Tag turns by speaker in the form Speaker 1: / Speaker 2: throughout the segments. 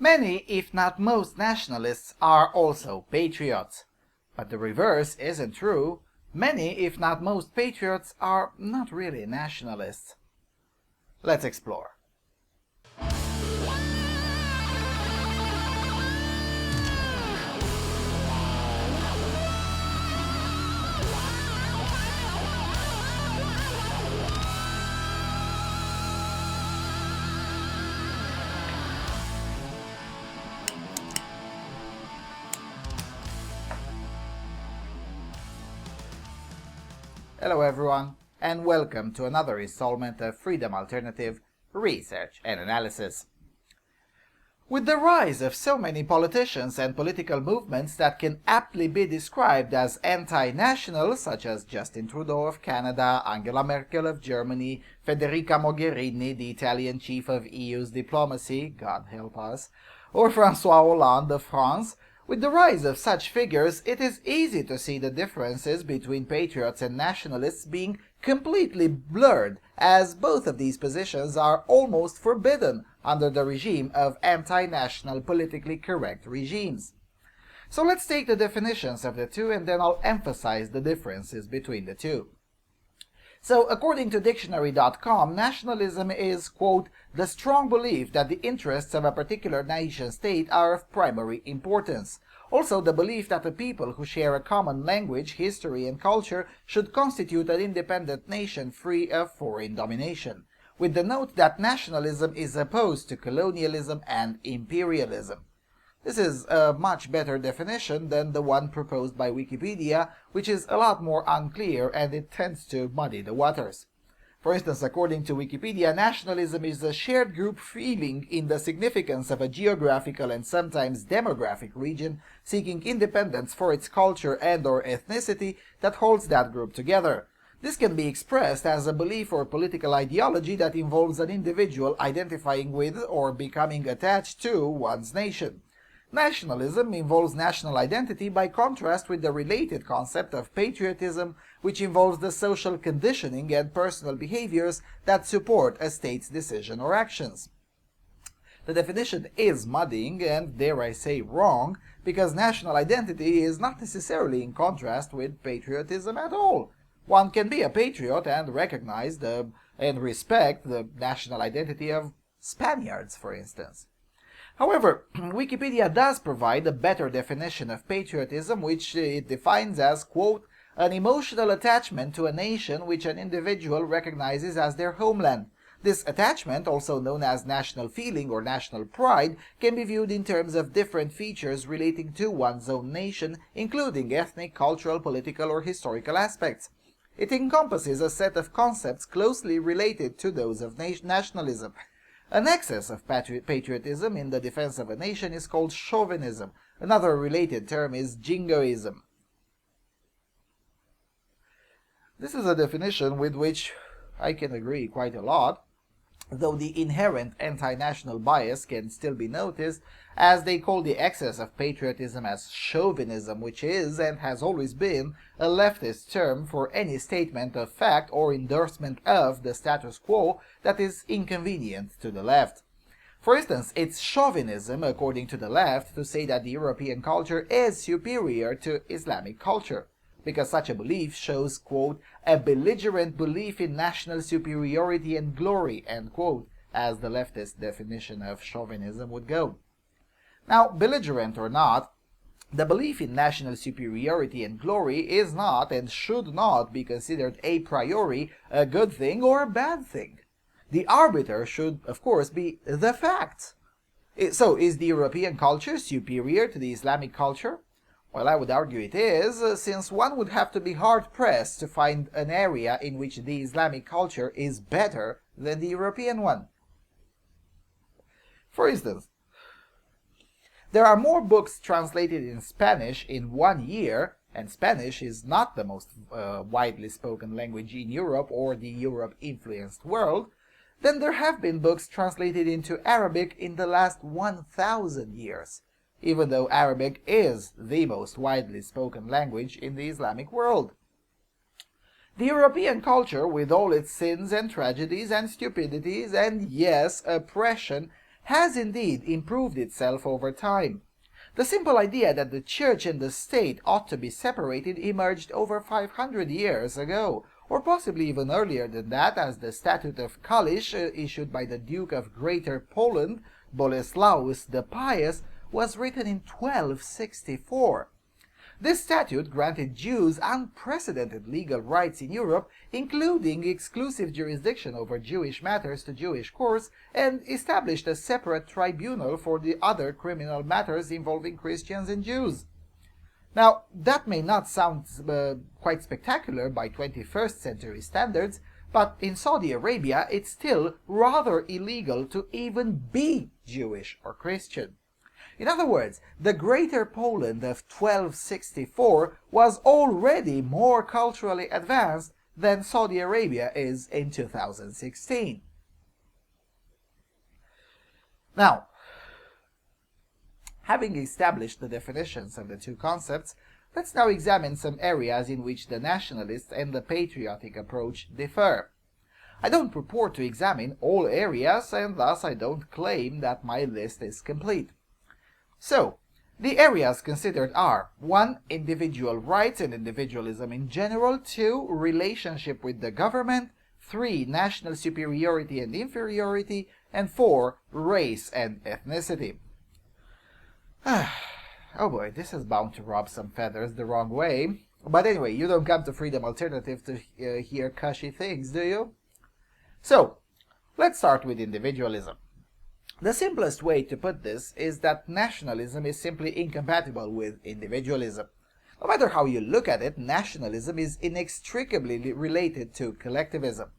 Speaker 1: Many, if not most, nationalists are also patriots. But the reverse isn't true. Many, if not most, patriots are not really nationalists. Let's explore. Hello everyone, and welcome to another installment of Freedom Alternative Research and Analysis. With the rise of so many politicians and political movements that can aptly be described as anti-national, such as Justin Trudeau of Canada, Angela Merkel of Germany, Federica Mogherini, the Italian chief of EU's diplomacy, God help us, or François Hollande of France, with the rise of such figures, it is easy to see the differences between patriots and nationalists being completely blurred, as both of these positions are almost forbidden under the regime of anti-national politically correct regimes. So let's take the definitions of the two and then I'll emphasize the differences between the two. So, according to dictionary.com, nationalism is, quote, the strong belief that the interests of a particular nation-state are of primary importance. Also, the belief that the people who share a common language, history, and culture should constitute an independent nation free of foreign domination, with the note that nationalism is opposed to colonialism and imperialism. This is a much better definition than the one proposed by Wikipedia, which is a lot more unclear and it tends to muddy the waters. For instance, according to Wikipedia, nationalism is a shared group feeling in the significance of a geographical and sometimes demographic region seeking independence for its culture and/or ethnicity that holds that group together. This can be expressed as a belief or political ideology that involves an individual identifying with or becoming attached to one's nation. Nationalism involves national identity by contrast with the related concept of patriotism, which involves the social conditioning and personal behaviors that support a state's decision or actions. The definition is muddying and, dare I say, wrong, because national identity is not necessarily in contrast with patriotism at all. One can be a patriot and recognize and respect the national identity of Spaniards, for instance. However, Wikipedia does provide a better definition of patriotism, which it defines as, quote, an emotional attachment to a nation which an individual recognizes as their homeland. This attachment, also known as national feeling or national pride, can be viewed in terms of different features relating to one's own nation, including ethnic, cultural, political, or historical aspects. It encompasses a set of concepts closely related to those of nationalism. An excess of patriotism in the defense of a nation is called chauvinism. Another related term is jingoism. This is a definition with which I can agree quite a lot, though the inherent anti-national bias can still be noticed, as they call the excess of patriotism as chauvinism, which is, and has always been, a leftist term for any statement of fact or endorsement of the status quo that is inconvenient to the left. For instance, it's chauvinism, according to the left, to say that the European culture is superior to Islamic culture, because such a belief shows, quote, a belligerent belief in national superiority and glory, end quote, as the leftist definition of chauvinism would go. Now, belligerent or not, the belief in national superiority and glory is not and should not be considered a priori a good thing or a bad thing. The arbiter should, of course, be the facts. So, is the European culture superior to the Islamic culture? Well, I would argue it is, since one would have to be hard-pressed to find an area in which the Islamic culture is better than the European one. For instance, there are more books translated in Spanish in 1 year, and Spanish is not the most widely spoken language in Europe or the Europe-influenced world, than there have been books translated into Arabic in the last 1,000 years, even though Arabic is the most widely spoken language in the Islamic world. The European culture, with all its sins and tragedies and stupidities and, yes, oppression, has indeed improved itself over time. The simple idea that the church and the state ought to be separated emerged over 500 years ago, or possibly even earlier than that, as the Statute of Kalisz, issued by the Duke of Greater Poland, Boleslaus the Pious, was written in 1264. This statute granted Jews unprecedented legal rights in Europe, including exclusive jurisdiction over Jewish matters to Jewish courts, and established a separate tribunal for the other criminal matters involving Christians and Jews. Now, that may not sound quite spectacular by 21st century standards, but in Saudi Arabia it's still rather illegal to even be Jewish or Christian. In other words, the Greater Poland of 1264 was already more culturally advanced than Saudi Arabia is in 2016. Now, having established the definitions of the two concepts, let's now examine some areas in which the nationalist and the patriotic approach differ. I don't purport to examine all areas, and thus I don't claim that my list is complete. So, the areas considered are 1. Individual rights and individualism in general, 2. Relationship with the government, 3. National superiority and inferiority, and 4. Race and ethnicity. Oh boy, this is bound to rub some feathers the wrong way. But anyway, you don't come to Freedom Alternative to hear cushy things, do you? So, let's start with individualism. The simplest way to put this is that nationalism is simply incompatible with individualism. No matter how you look at it, nationalism is inextricably related to collectivism.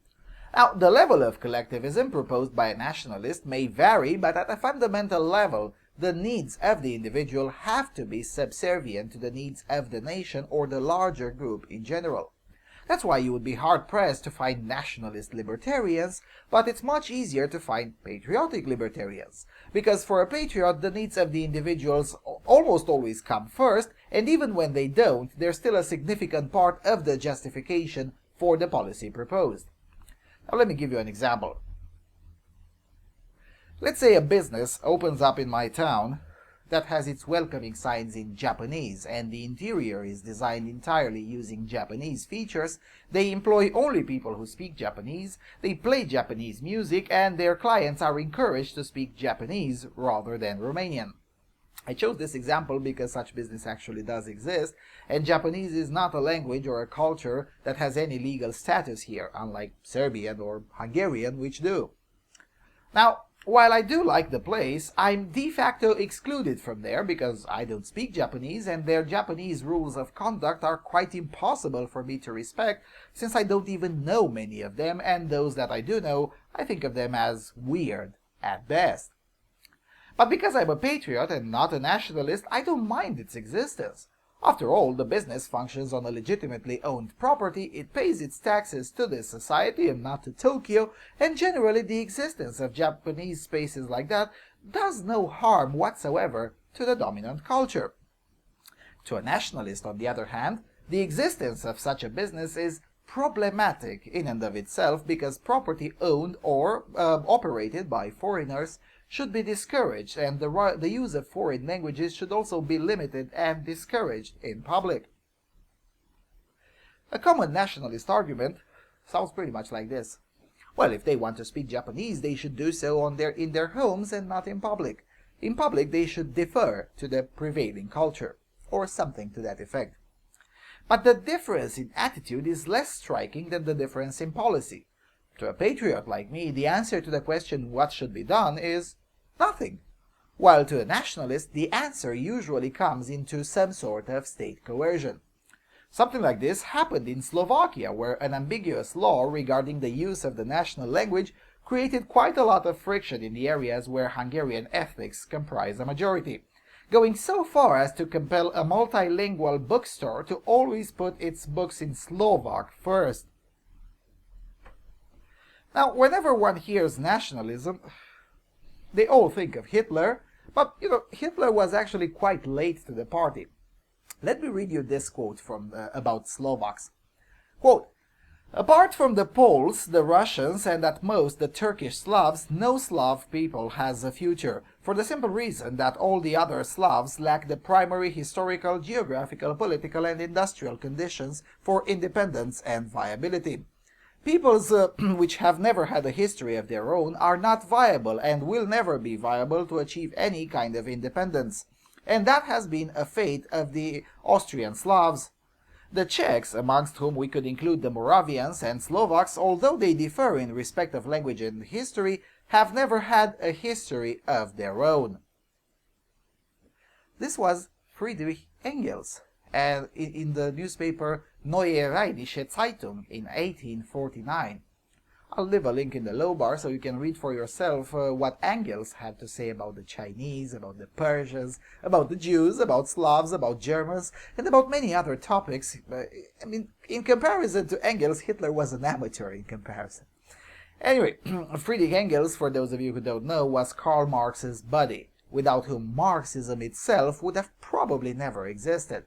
Speaker 1: Now, the level of collectivism proposed by a nationalist may vary, but at a fundamental level, the needs of the individual have to be subservient to the needs of the nation or the larger group in general. That's why you would be hard-pressed to find nationalist libertarians, but it's much easier to find patriotic libertarians. Because for a patriot, the needs of the individuals almost always come first, and even when they don't, they're still a significant part of the justification for the policy proposed. Now let me give you an example. Let's say a business opens up in my town that has its welcoming signs in Japanese, and the interior is designed entirely using Japanese features. They employ only people who speak Japanese, they play Japanese music, and their clients are encouraged to speak Japanese rather than Romanian. I chose this example because such business actually does exist, and Japanese is not a language or a culture that has any legal status here, unlike Serbian or Hungarian, which do. Now, while I do like the place, I'm de facto excluded from there because I don't speak Japanese, and their Japanese rules of conduct are quite impossible for me to respect since I don't even know many of them, and those that I do know, I think of them as weird at best. But because I'm a patriot and not a nationalist, I don't mind its existence. After all, the business functions on a legitimately owned property, it pays its taxes to this society and not to Tokyo, and generally the existence of Japanese spaces like that does no harm whatsoever to the dominant culture. To a nationalist, on the other hand, the existence of such a business is problematic in and of itself because property owned or operated by foreigners should be discouraged, and the use of foreign languages should also be limited and discouraged in public. A common nationalist argument sounds pretty much like this. Well, if they want to speak Japanese, they should do so in their homes and not in public. In public, they should defer to the prevailing culture, or something to that effect. But the difference in attitude is less striking than the difference in policy. To a patriot like me, the answer to the question what should be done is nothing, while to a nationalist, the answer usually comes into some sort of state coercion. Something like this happened in Slovakia, where an ambiguous law regarding the use of the national language created quite a lot of friction in the areas where Hungarian ethnics comprise a majority, going so far as to compel a multilingual bookstore to always put its books in Slovak first. Now, whenever one hears nationalism, they all think of Hitler, but Hitler was actually quite late to the party. Let me read you this quote from about Slovaks. Quote, Apart from the Poles, the Russians, and at most the Turkish Slavs, no Slav people has a future, for the simple reason that all the other Slavs lack the primary historical, geographical, political, and industrial conditions for independence and viability. Peoples which have never had a history of their own are not viable and will never be viable to achieve any kind of independence. And that has been a fate of the Austrian Slavs. The Czechs, amongst whom we could include the Moravians and Slovaks, although they differ in respect of language and history, have never had a history of their own. This was Friedrich Engels, and in the newspaper Neue Rheinische Zeitung in 1849. I'll leave a link in the low bar so you can read for yourself what Engels had to say about the Chinese, about the Persians, about the Jews, about Slavs, about Germans, and about many other topics. I mean, in comparison to Engels, Hitler was an amateur in comparison. Anyway, Friedrich Engels, for those of you who don't know, was Karl Marx's buddy, without whom Marxism itself would have probably never existed.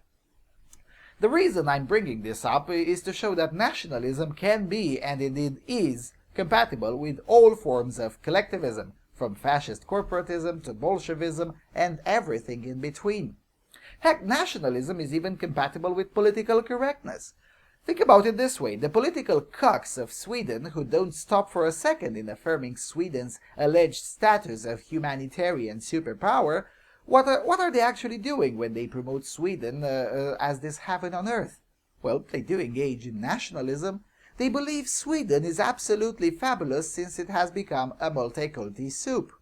Speaker 1: The reason I'm bringing this up is to show that nationalism can be, and indeed is, compatible with all forms of collectivism, from fascist corporatism to Bolshevism and everything in between. Heck, nationalism is even compatible with political correctness. Think about it this way: the political cucks of Sweden, who don't stop for a second in affirming Sweden's alleged status of humanitarian superpower, what are they actually doing when they promote Sweden as this heaven on earth? Well, they do engage in nationalism. They believe Sweden is absolutely fabulous since it has become a multiculti soup.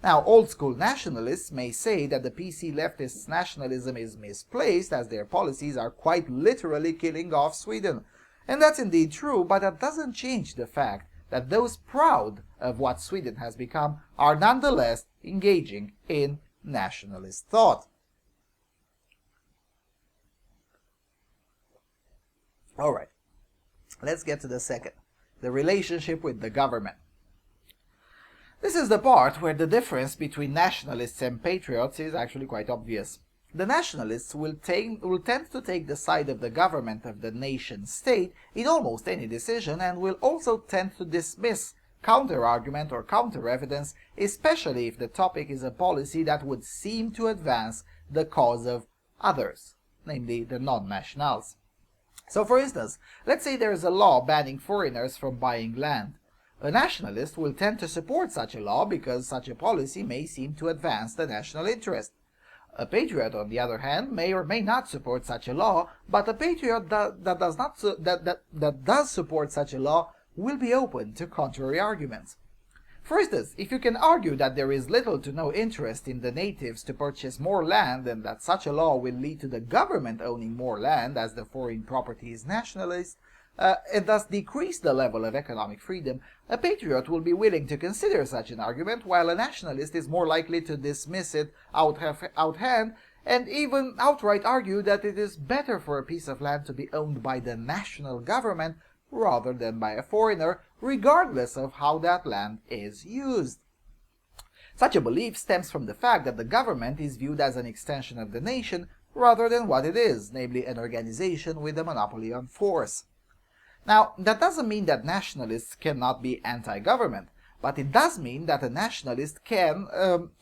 Speaker 1: Now, old-school nationalists may say that the PC leftists' nationalism is misplaced, as their policies are quite literally killing off Sweden. And that's indeed true, but that doesn't change the fact that those proud of what Sweden has become are nonetheless engaging in nationalist thought. Alright, let's get to the second, the relationship with the government. This is the part where the difference between nationalists and patriots is actually quite obvious. The nationalists will tend to take the side of the government of the nation-state in almost any decision, and will also tend to dismiss counter-argument or counter-evidence, especially if the topic is a policy that would seem to advance the cause of others, namely the non-nationals. So for instance, let's say there is a law banning foreigners from buying land. A nationalist will tend to support such a law because such a policy may seem to advance the national interest. A patriot, on the other hand, may or may not support such a law, but a patriot that does support such a law will be open to contrary arguments. For instance, if you can argue that there is little to no interest in the natives to purchase more land and that such a law will lead to the government owning more land as the foreign property is nationalist, and thus decrease the level of economic freedom, a patriot will be willing to consider such an argument, while a nationalist is more likely to dismiss it outhand and even outright argue that it is better for a piece of land to be owned by the national government rather than by a foreigner, regardless of how that land is used. Such a belief stems from the fact that the government is viewed as an extension of the nation rather than what it is, namely an organization with a monopoly on force. Now, that doesn't mean that nationalists cannot be anti-government, but it does mean that a nationalist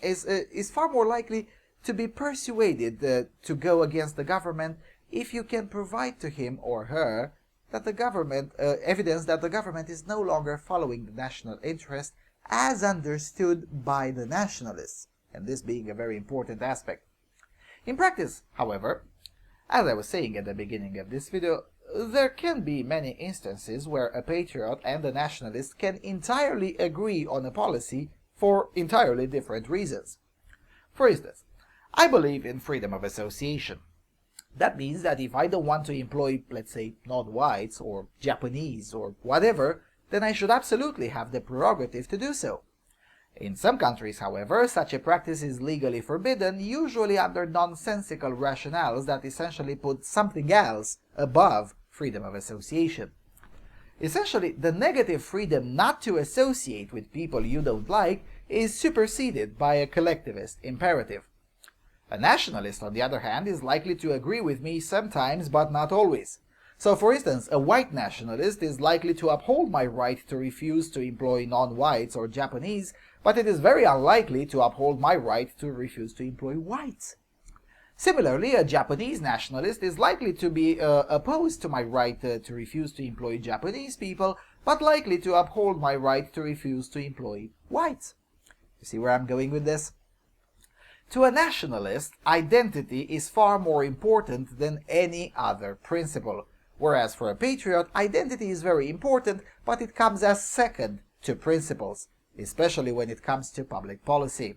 Speaker 1: is far more likely to be persuaded to go against the government if you can provide to him or her that the government evidence that the government is no longer following the national interest as understood by the nationalists, and this being a very important aspect. In practice, however, as I was saying at the beginning of this video, there can be many instances where a patriot and a nationalist can entirely agree on a policy for entirely different reasons. For instance, I believe in freedom of association. That means that if I don't want to employ, let's say, non-whites or Japanese or whatever, then I should absolutely have the prerogative to do so. In some countries, however, such a practice is legally forbidden, usually under nonsensical rationales that essentially put something else above freedom of association. Essentially, the negative freedom not to associate with people you don't like is superseded by a collectivist imperative. A nationalist, on the other hand, is likely to agree with me sometimes, but not always. So, for instance, a white nationalist is likely to uphold my right to refuse to employ non-whites or Japanese, but it is very unlikely to uphold my right to refuse to employ whites. Similarly, a Japanese nationalist is likely to be opposed to my right to refuse to employ Japanese people, but likely to uphold my right to refuse to employ whites. You see where I'm going with this? To a nationalist, identity is far more important than any other principle, whereas for a patriot, identity is very important, but it comes as second to principles, especially when it comes to public policy.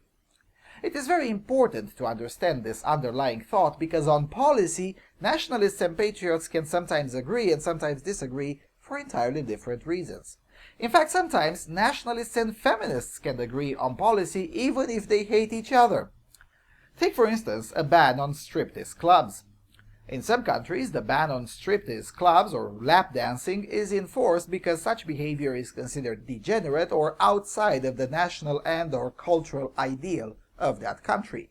Speaker 1: It is very important to understand this underlying thought because on policy, nationalists and patriots can sometimes agree and sometimes disagree for entirely different reasons. In fact, sometimes nationalists and feminists can agree on policy even if they hate each other. Take, for instance, a ban on striptease clubs. In some countries, the ban on striptease clubs or lap dancing is enforced because such behavior is considered degenerate or outside of the national and/or cultural ideal of that country.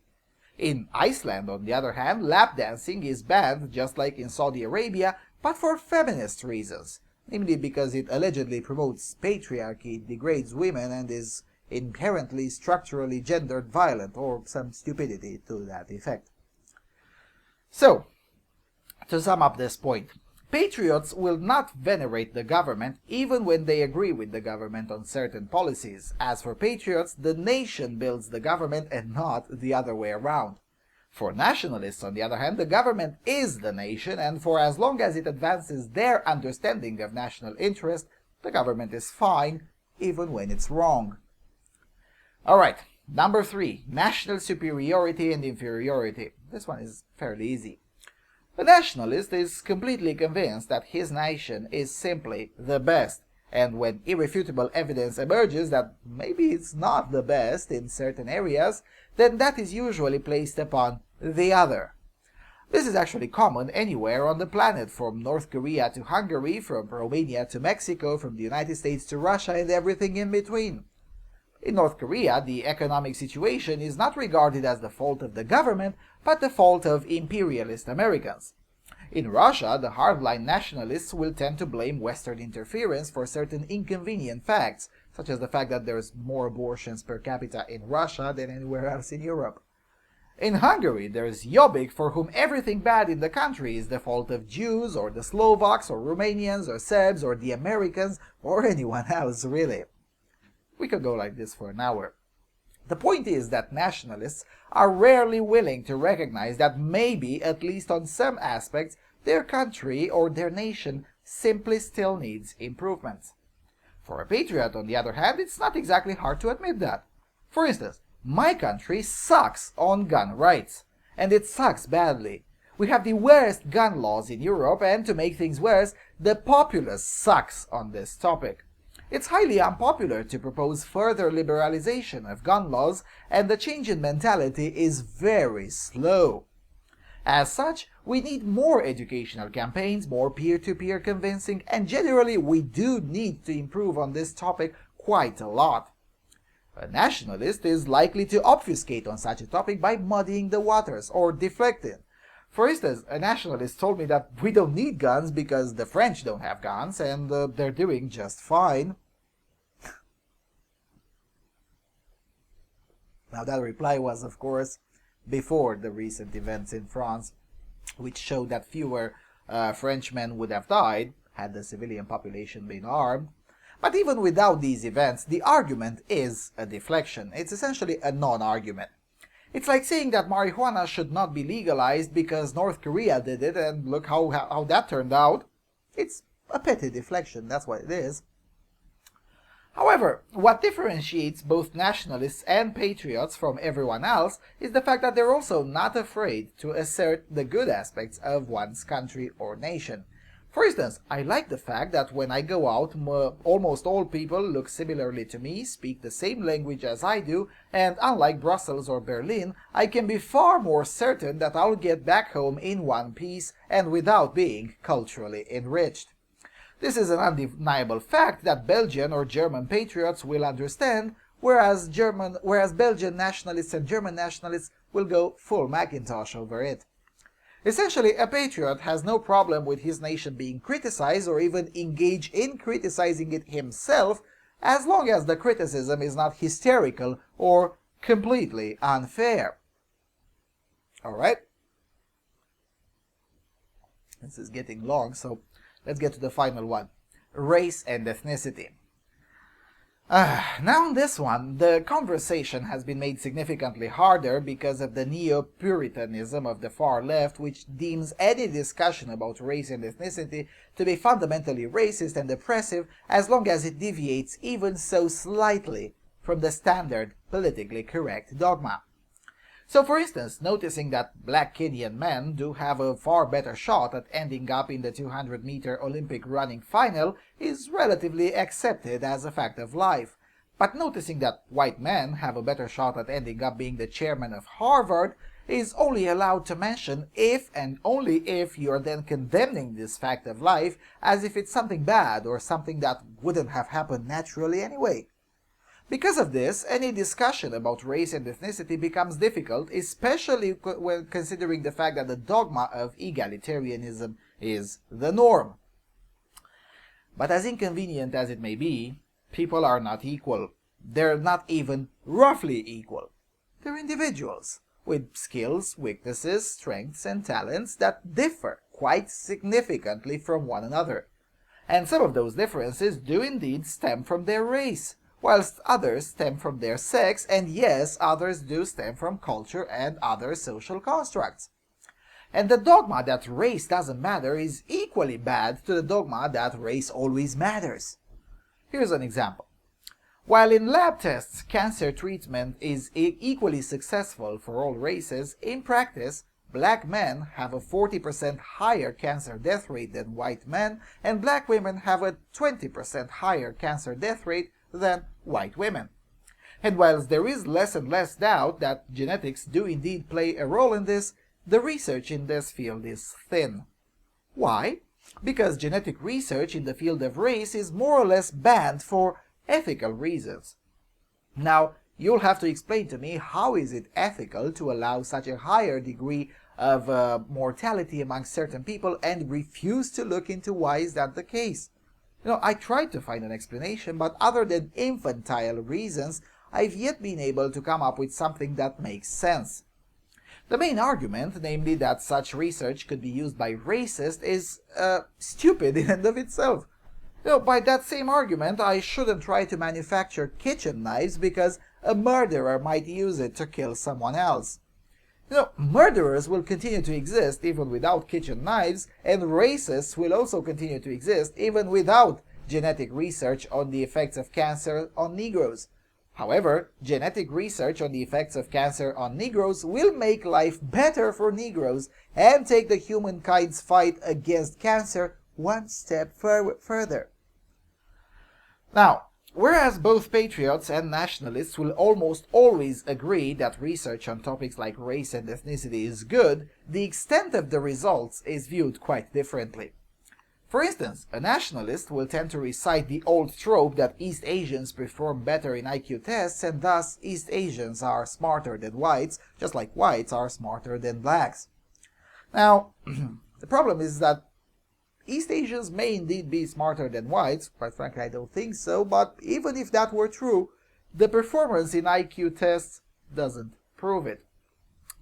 Speaker 1: In Iceland, on the other hand, lap dancing is banned just like in Saudi Arabia, but for feminist reasons, namely because it allegedly promotes patriarchy, degrades women, and is inherently structurally gendered violent, or some stupidity to that effect. So, to sum up this point, patriots will not venerate the government even when they agree with the government on certain policies. As for patriots, the nation builds the government and not the other way around. For nationalists, on the other hand, the government is the nation, and for as long as it advances their understanding of national interest, the government is fine, even when it's wrong. Alright, number 3, national superiority and inferiority. This one is fairly easy. The nationalist is completely convinced that his nation is simply the best, and when irrefutable evidence emerges that maybe it's not the best in certain areas, then that is usually placed upon the other. This is actually common anywhere on the planet, from North Korea to Hungary, from Romania to Mexico, from the United States to Russia, and everything in between. In North Korea, the economic situation is not regarded as the fault of the government, but the fault of imperialist Americans. In Russia, the hardline nationalists will tend to blame Western interference for certain inconvenient facts, such as the fact that there's more abortions per capita in Russia than anywhere else in Europe. In Hungary, there's Jobbik, for whom everything bad in the country is the fault of Jews, or the Slovaks, or Romanians, or Serbs, or the Americans, or anyone else, really. We could go like this for an hour. The point is that nationalists are rarely willing to recognize that maybe, at least on some aspects, their country or their nation simply still needs improvements. For a patriot, on the other hand, it's not exactly hard to admit that. For instance, my country sucks on gun rights, and it sucks badly. We have the worst gun laws in Europe, and to make things worse, the populace sucks on this topic. It's highly unpopular to propose further liberalization of gun laws, and the change in mentality is very slow. As such, we need more educational campaigns, more peer-to-peer convincing, and generally we do need to improve on this topic quite a lot. A nationalist is likely to obfuscate on such a topic by muddying the waters or deflecting. For instance, a nationalist told me that we don't need guns because the French don't have guns and they're doing just fine. Now that reply was, of course, before the recent events in France, which showed that fewer Frenchmen would have died had the civilian population been armed. But even without these events, the argument is a deflection. It's essentially a non-argument. It's like saying that marijuana should not be legalized because North Korea did it, and look how that turned out. It's a petty deflection, that's what it is. However, what differentiates both nationalists and patriots from everyone else is the fact that they're also not afraid to assert the good aspects of one's country or nation. For instance, I like the fact that when I go out, almost all people look similarly to me, speak the same language as I do, and unlike Brussels or Berlin, I can be far more certain that I'll get back home in one piece and without being culturally enriched. This is an undeniable fact that Belgian or German patriots will understand, whereas Belgian nationalists and German nationalists will go full Macintosh over it. Essentially, a patriot has no problem with his nation being criticized or even engage in criticizing it himself, as long as the criticism is not hysterical or completely unfair. Alright? This is getting long, so let's get to the final one. Race and ethnicity. Now on this one, the conversation has been made significantly harder because of the neo-Puritanism of the far left, which deems any discussion about race and ethnicity to be fundamentally racist and oppressive as long as it deviates even so slightly from the standard politically correct dogma. So for instance, noticing that black Kenyan men do have a far better shot at ending up in the 200-meter Olympic running final is relatively accepted as a fact of life. But noticing that white men have a better shot at ending up being the chairman of Harvard is only allowed to mention if and only if you're then condemning this fact of life as if it's something bad or something that wouldn't have happened naturally anyway. Because of this, any discussion about race and ethnicity becomes difficult, especially when considering the fact that the dogma of egalitarianism is the norm. But as inconvenient as it may be, people are not equal. They're not even roughly equal. They're individuals with skills, weaknesses, strengths, and talents that differ quite significantly from one another. And some of those differences do indeed stem from their race, whilst others stem from their sex, and yes, others do stem from culture and other social constructs. And the dogma that race doesn't matter is equally bad to the dogma that race always matters. Here's an example. While in lab tests cancer treatment is equally successful for all races, in practice, black men have a 40% higher cancer death rate than white men, and black women have a 20% higher cancer death rate than white women. And whilst there is less and less doubt that genetics do indeed play a role in this, the research in this field is thin. Why? Because genetic research in the field of race is more or less banned for ethical reasons. Now, you'll have to explain to me how is it ethical to allow such a higher degree of mortality among certain people and refuse to look into why is that the case. I tried to find an explanation, but other than infantile reasons, I've yet been able to come up with something that makes sense. The main argument, namely that such research could be used by racists, is stupid in and of itself. By that same argument, I shouldn't try to manufacture kitchen knives because a murderer might use it to kill someone else. Murderers will continue to exist even without kitchen knives, and racists will also continue to exist even without genetic research on the effects of cancer on Negroes. However, genetic research on the effects of cancer on Negroes will make life better for Negroes and take the humankind's fight against cancer one step further. Now, whereas both patriots and nationalists will almost always agree that research on topics like race and ethnicity is good, the extent of the results is viewed quite differently. For instance, a nationalist will tend to recite the old trope that East Asians perform better in IQ tests and thus East Asians are smarter than whites, just like whites are smarter than blacks. Now, the problem is that East Asians may indeed be smarter than whites. Quite frankly, I don't think so, but even if that were true, the performance in IQ tests doesn't prove it.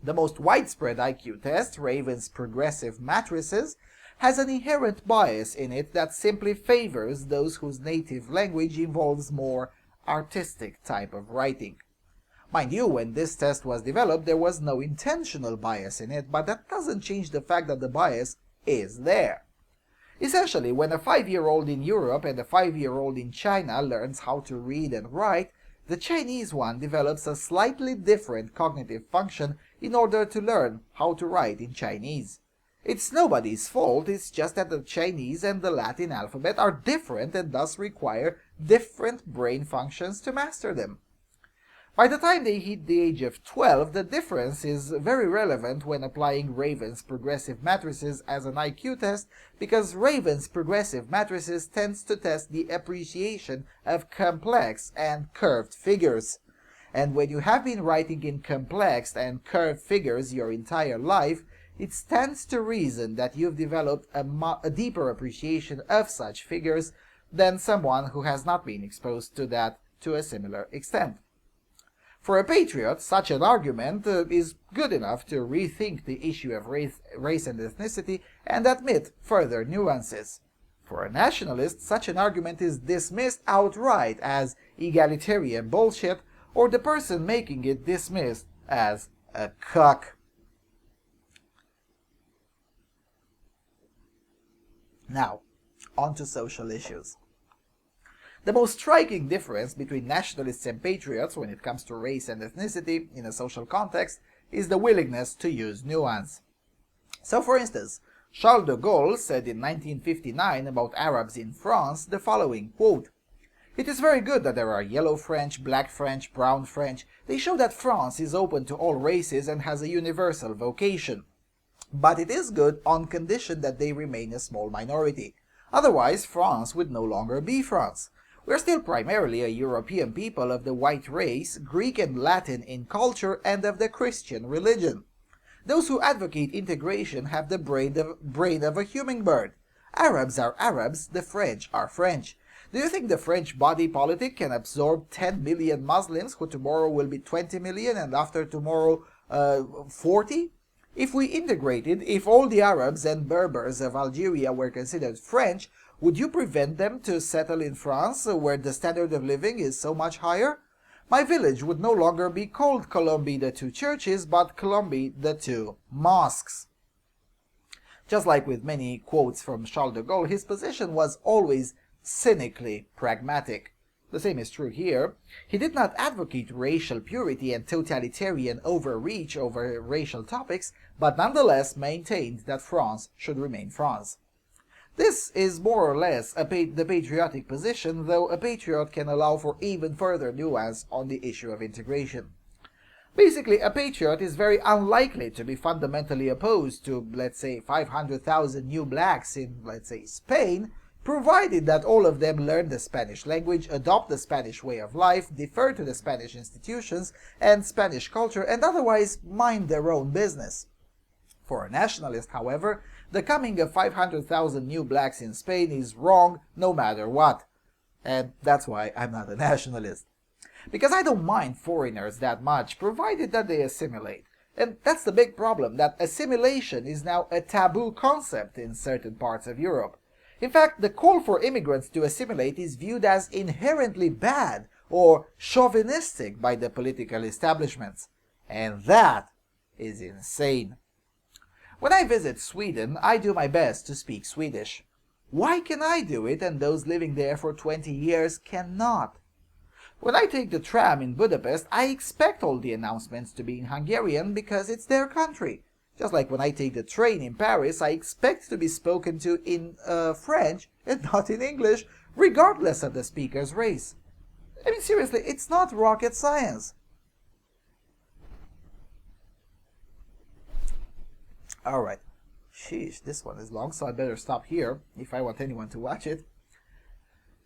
Speaker 1: The most widespread IQ test, Raven's progressive matrices, has an inherent bias in it that simply favors those whose native language involves more artistic type of writing. Mind you, when this test was developed, there was no intentional bias in it, but that doesn't change the fact that the bias is there. Essentially, when a 5-year-old in Europe and a 5-year-old in China learns how to read and write, the Chinese one develops a slightly different cognitive function in order to learn how to write in Chinese. It's nobody's fault, it's just that the Chinese and the Latin alphabet are different and thus require different brain functions to master them. By the time they hit the age of 12, the difference is very relevant when applying Raven's progressive matrices as an IQ test, because Raven's progressive matrices tends to test the appreciation of complex and curved figures. And when you have been writing in complex and curved figures your entire life, it stands to reason that you've developed a deeper appreciation of such figures than someone who has not been exposed to that to a similar extent. For a patriot, such an argument is good enough to rethink the issue of race and ethnicity and admit further nuances. For a nationalist, such an argument is dismissed outright as egalitarian bullshit, or the person making it dismissed as a cuck. Now, on to social issues. The most striking difference between nationalists and patriots when it comes to race and ethnicity in a social context is the willingness to use nuance. So, for instance, Charles de Gaulle said in 1959 about Arabs in France the following, quote, "It is very good that there are yellow French, black French, brown French. They show that France is open to all races and has a universal vocation. But it is good on condition that they remain a small minority. Otherwise, France would no longer be France. We are still primarily a European people of the white race, Greek and Latin in culture, and of the Christian religion. Those who advocate integration have the brain of a hummingbird. Arabs are Arabs, the French are French. Do you think the French body politic can absorb 10 million Muslims who tomorrow will be 20 million and after tomorrow 40? If we integrated, if all the Arabs and Berbers of Algeria were considered French, would you prevent them to settle in France, where the standard of living is so much higher? My village would no longer be called Colombi the Two Churches, but Colombi the Two Mosques." Just like with many quotes from Charles de Gaulle, his position was always cynically pragmatic. The same is true here. He did not advocate racial purity and totalitarian overreach over racial topics, but nonetheless maintained that France should remain France. This is more or less the patriotic position, though a patriot can allow for even further nuance on the issue of integration. Basically, a patriot is very unlikely to be fundamentally opposed to, let's say, 500,000 new blacks in, let's say, Spain, provided that all of them learn the Spanish language, adopt the Spanish way of life, defer to the Spanish institutions and Spanish culture, and otherwise mind their own business. For a nationalist, however, the coming of 500,000 new blacks in Spain is wrong no matter what. And that's why I'm not a nationalist. Because I don't mind foreigners that much, provided that they assimilate. And that's the big problem, that assimilation is now a taboo concept in certain parts of Europe. In fact, the call for immigrants to assimilate is viewed as inherently bad or chauvinistic by the political establishments. And that is insane. When I visit Sweden, I do my best to speak Swedish. Why can I do it and those living there for 20 years cannot? When I take the tram in Budapest, I expect all the announcements to be in Hungarian because it's their country. Just like when I take the train in Paris, I expect to be spoken to in French and not in English, regardless of the speaker's race. I mean, seriously, it's not rocket science. Alright, sheesh, this one is long, so I better stop here if I want anyone to watch it.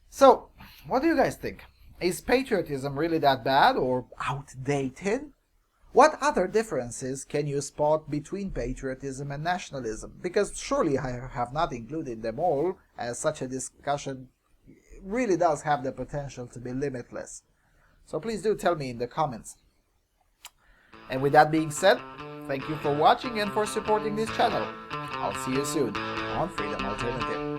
Speaker 1: So, what do you guys think? Is patriotism really that bad or outdated? What other differences can you spot between patriotism and nationalism? Because surely I have not included them all, as such a discussion really does have the potential to be limitless. So please do tell me in the comments. And with that being said, thank you for watching and for supporting this channel. I'll see you soon on Freedom Alternative.